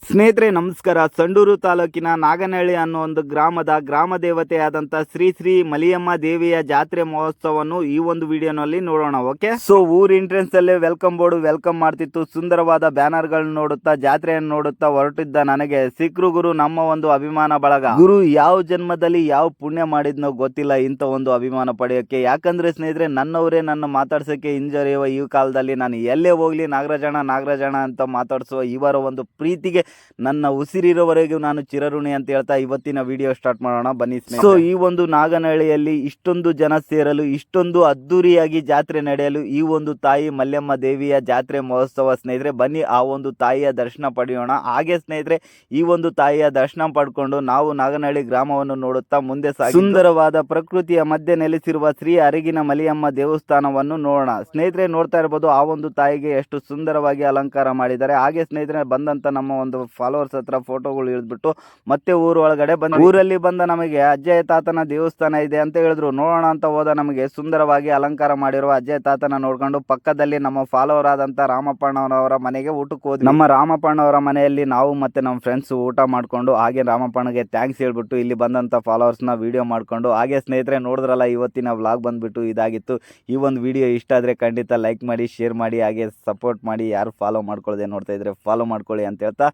ಸ್ನೇಹಿತರೆ ನಮಸ್ಕಾರ. ಸಂಡೂರು ತಾಲೂಕಿನ ನಾಗನಹಳ್ಳಿ ಅನ್ನೋ ಒಂದು ಗ್ರಾಮ ದೇವತೆಯಾದಂಥ ಶ್ರೀ ಶ್ರೀ ಮಲಿಯಮ್ಮ ದೇವಿಯ ಜಾತ್ರೆ ಮಹೋತ್ಸವವನ್ನು ಈ ಒಂದು ವಿಡಿಯೋನಲ್ಲಿ ನೋಡೋಣ. ಓಕೆ, ಸೊ ಊರ್ ಎಂಟ್ರೆನ್ಸ್ ಅಲ್ಲೇ ವೆಲ್ಕಮ್ ಬೋರ್ಡ್ ವೆಲ್ಕಮ್ ಮಾಡ್ತಿತ್ತು. ಸುಂದರವಾದ ಬ್ಯಾನರ್ ಗಳನ್ನ ನೋಡುತ್ತಾ ಜಾತ್ರೆಯನ್ನು ನೋಡುತ್ತಾ ಹೊರಟಿದ್ದ ನನಗೆ ಸಿಕ್ರು ಗುರು, ನಮ್ಮ ಒಂದು ಅಭಿಮಾನ ಬಳಗ. ಗುರು ಯಾವ ಜನ್ಮದಲ್ಲಿ ಯಾವ ಪುಣ್ಯ ಮಾಡಿದ್ನೋ ಗೊತ್ತಿಲ್ಲ ಇಂಥ ಒಂದು ಅಭಿಮಾನ ಪಡೆಯೋಕೆ. ಯಾಕಂದ್ರೆ ಸ್ನೇಹಿತರೆ, ನನ್ನವರೇ ನನ್ನ ಮಾತಾಡ್ಸೋಕೆ ಹಿಂಜರಿಯುವ ಈ ಕಾಲದಲ್ಲಿ ನಾನು ಎಲ್ಲೇ ಹೋಗ್ಲಿ ನಾಗರಾಜಣ್ಣ ಅಂತ ಮಾತಾಡಿಸುವ ಇವರ ಒಂದು ಪ್ರೀತಿಗೆ ನನ್ನ ಉಸಿರಿರೋವರೆಗೂ ನಾನು ಚಿರಋಣಿ ಅಂತ ಹೇಳ್ತಾ ಇವತ್ತಿನ ವಿಡಿಯೋ ಸ್ಟಾರ್ಟ್ ಮಾಡೋಣ ಬನ್ನಿ ಸ್ನೇಹಿತರೆ. ಸೊ ಈ ಒಂದು ನಾಗನಹಳ್ಳಿಯಲ್ಲಿ ಇಷ್ಟೊಂದು ಜನ ಸೇರಲು, ಇಷ್ಟೊಂದು ಅದ್ದೂರಿಯಾಗಿ ಜಾತ್ರೆ ನಡೆಯಲು ಈ ಒಂದು ತಾಯಿ ಮಲ್ಯಮ್ಮ ದೇವಿಯ ಜಾತ್ರೆ ಮಹೋತ್ಸವ. ಸ್ನೇಹಿತರೆ ಬನ್ನಿ ಆ ಒಂದು ತಾಯಿಯ ದರ್ಶನ ಪಡೆಯೋಣ. ಹಾಗೆ ಸ್ನೇಹಿತರೆ, ಈ ಒಂದು ತಾಯಿಯ ದರ್ಶನ ಪಡ್ಕೊಂಡು ನಾವು ನಾಗನಹಳ್ಳಿ ಗ್ರಾಮವನ್ನು ನೋಡುತ್ತಾ ಮುಂದೆ ಸಾಗಿ ಸುಂದರವಾದ ಪ್ರಕೃತಿಯ ಮಧ್ಯೆ ನೆಲೆಸಿರುವ ಶ್ರೀ ಅರಗಿನ ಮಲಿಯಮ್ಮ ದೇವಸ್ಥಾನವನ್ನು ನೋಡೋಣ. ಸ್ನೇಹಿತರೆ ನೋಡ್ತಾ ಇರಬಹುದು ಆ ಒಂದು ತಾಯಿಗೆ ಎಷ್ಟು ಸುಂದರವಾಗಿ ಅಲಂಕಾರ ಮಾಡಿದ್ದಾರೆ. ಹಾಗೆ ಸ್ನೇಹಿತರೆ ಬಂದಂತ ನಮ್ಮ ಒಂದು ಫಾಲೋವರ್ಸ್ ಹತ್ರ ಫೋಟೋಗಳು ಇಳಿದ್ಬಿಟ್ಟು ಮತ್ತೆ ಊರ ಒಳಗಡೆ ಊರಲ್ಲಿ ಬಂದ ನಮಗೆ ಅಜ್ಜಯ ತಾತನ ದೇವಸ್ಥಾನ ಇದೆ ಅಂತ ಹೇಳಿದ್ರು. ನೋಡೋಣ ಅಂತ ಹೋದ ನಮಗೆ ಸುಂದರವಾಗಿ ಅಲಂಕಾರ ಮಾಡಿರುವ ಅಜ್ಜಯ ತಾತನ ನೋಡ್ಕೊಂಡು ಪಕ್ಕದಲ್ಲಿ ನಮ್ಮ ಫಾಲೋವರ್ ಆದಂತ ರಾಮಪ್ಪಣ್ಣವರ ಮನೆಗೆ ಊಟಕ್ಕೆ ಹೋದ್ವಿ. ನಮ್ಮ ರಾಮಪ್ಪಣ್ಣವರ ಮನೆಯಲ್ಲಿ ನಾವು ಮತ್ತೆ ನಮ್ಮ ಫ್ರೆಂಡ್ಸ್ ಊಟ ಮಾಡ್ಕೊಂಡು ಹಾಗೆ ರಾಮಪ್ಪನಿಗೆ ಥ್ಯಾಂಕ್ಸ್ ಹೇಳ್ಬಿಟ್ಟು ಇಲ್ಲಿ ಬಂದಂತ ಫಾಲೋವರ್ಸ್ ನ ವಿಡಿಯೋ ಮಾಡ್ಕೊಂಡು ಹಾಗೆ ಸ್ನೇಹಿತರೆ ನೋಡಿದ್ರಲ್ಲ ಇವತ್ತಿನ ವ್ಲಾಗ್ ಬಂದ್ಬಿಟ್ಟು ಇದಾಗಿತ್ತು. ಈ ಒಂದು ವಿಡಿಯೋ ಇಷ್ಟ ಆದ್ರೆ ಖಂಡಿತ ಲೈಕ್ ಮಾಡಿ, ಶೇರ್ ಮಾಡಿ, ಹಾಗೆ ಸಪೋರ್ಟ್ ಮಾಡಿ. ಯಾರು ಫಾಲೋ ಮಾಡ್ಕೊಳ್ಳದೆ ನೋಡ್ತಾ ಇದ್ರೆ ಫಾಲೋ ಮಾಡ್ಕೊಳ್ಳಿ ಅಂತ ಹೇಳ್ತಾ